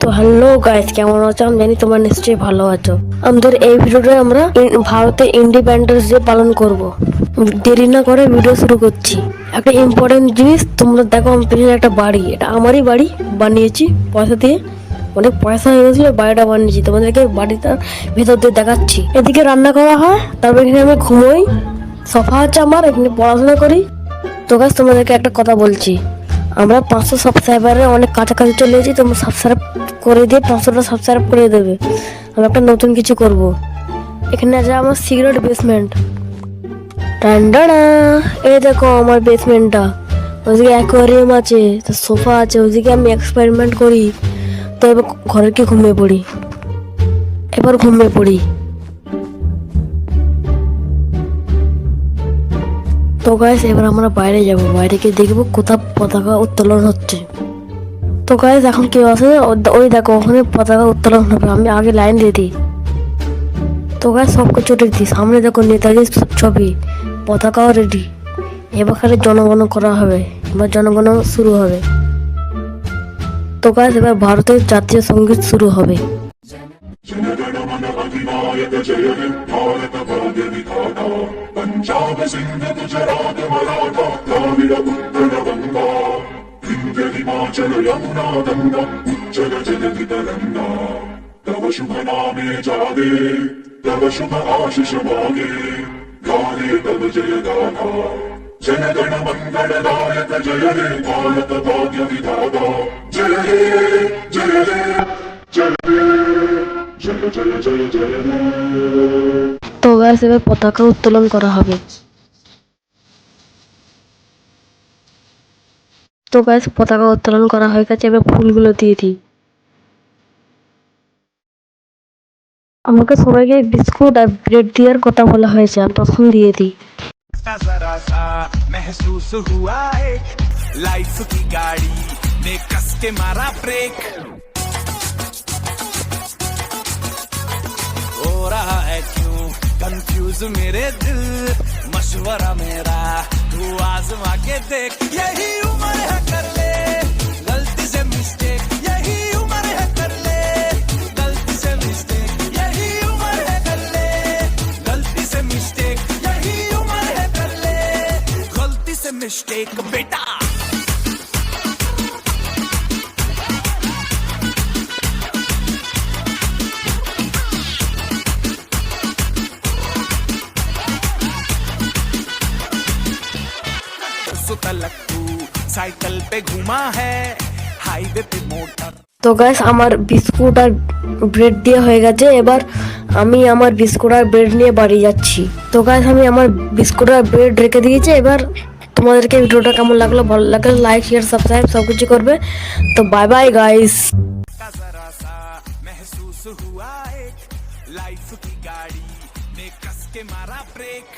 তো hello guys, কেমন আছো? আমি জানি তোমরা নিশ্চয়ই ভালো আছো। আমাদের এই ভিডিওতে আমরা ভারতের ইন্ডিপেন্ডেন্স ডে পালন করব। দেরি না করে ভিডিও শুরু করছি। একটা ইম্পর্টেন্ট জিনিস, তোমরা দেখো আমার পেছনে একটা বাড়ি, এটা আমারই বাড়ি, বানিয়েছি পয়সা দিয়ে। অনেক পয়সা হয়ে গেছিল, বাড়িটা বানিয়েছি। তোমাদেরকে বাড়িটার ভেতর দিয়ে দেখাচ্ছি। এদিকে রান্না করা হয়, তারপর এখানে আমি ঘুমোই। সোফা আছে আমার, এখানে পড়াশোনা করি। তো গাইস, তোমাদেরকে একটা কথা বলছি, আমরা 500 সাবস্ক্রাইবারে অনেক কাছাকাছি চলে এসেছি। তোমরা সাবস্ক্রাইব করে দিয়ে 500টা সাবস্ক্রাইব করে দেবে। আমি একটা নতুন কিছু করব। এখানে আছে আমার সিক্রেট বেসমেন্ট। টান্ডানা, এই দেখো আমার বেসমেন্টটা। ওইদিকে অ্যাকোয়ারিয়াম আছে, তো সোফা আছে, ওইদিকে আমি এক্সপেরিমেন্ট করি। তো এবার ঘরে কি ঘুমিয়ে পড়ি, এবার ঘুমিয়ে পড়ি। তো গাইস, এবার আমরা বাইরে যাব, বাইরে গিয়ে দেখবো কোথাও পতাকা উত্তোলন হচ্ছে। তো গাইস, এখন কেউ আছে? ওই দেখো ওখানে পতাকা উত্তোলন হবে। আমি আগে লাইন দিয়ে দিই। তো গাইস, সব কিছু রেডি। সামনে দেখো নেতাজির ছবি, পতাকাও রেডি। এবার খালি জনগণ করা হবে, এবার জনগণ শুরু হবে। তো গাইস, এবার ভারতের জাতীয় সঙ্গীত শুরু হবে। जनगण मन अधिनायक जय हे भारत भाग्य विधाता पंजाब सिंध गुजरात मराठा द्राविड उत्कल गंगा विंध्य हिमाचल यमुना गंगा उच्चल जगति तरंगा तव शुभ नामे जागे तव शुभ आशीष मागे गाने तव जय गाथा जनगण मंगलदायक जय हे भारत भाग्य विधाता जय हे जय हे जय हे जय जय जय जय हे তো গাইস, এবার পতাকা উত্তোলন করা হবে। তো গাইস, পতাকা উত্তোলন করা হয়ে গেছে, এবার ফুলগুলো দিয়ে দিই। আমাকে সবাইকে বিস্কুট আর ব্রেড দেওয়ার কথা বলা হয়েছে, আমি তখন দিয়ে দিই। जरा सा महसूस हुआ एक लाइफ की गाड़ी ने कस के मारा ब्रेक हो रहा है क्यों कंफ्यूज मेरे दिल मशवरा मेरा तू आजमा के देख यही उम्र है कर ले गलती से मिस्टेक यही उम्र है कर ले गलती से मिस्टेक यही उम्र है कर ले गलती से मिस्टेक यही उम्र है कर ले गलती से मिस्टेक बेटा तलक तू साइकिल पे घुमा है हाईवे पे मोटर তো গাইস, আমার বিস্কুট আর ব্রেড দিয়ে হয়ে গেছে। এবার আমি আমার বিস্কুট আর ব্রেড নিয়ে বাড়ি যাচ্ছি। তো গাইস, আমি আমার বিস্কুট আর ব্রেড রেখে দিয়েছি। এবার তোমাদেরকে ভিডিওটা কেমন লাগলো, ভালো লাগলে লাইক শেয়ার সাবস্ক্রাইব সব কিছু করবে। তো বাই বাই গাইস। का जरा सा महसूस हुआ एक लाइफ की गाड़ी ने कस के मारा ब्रेक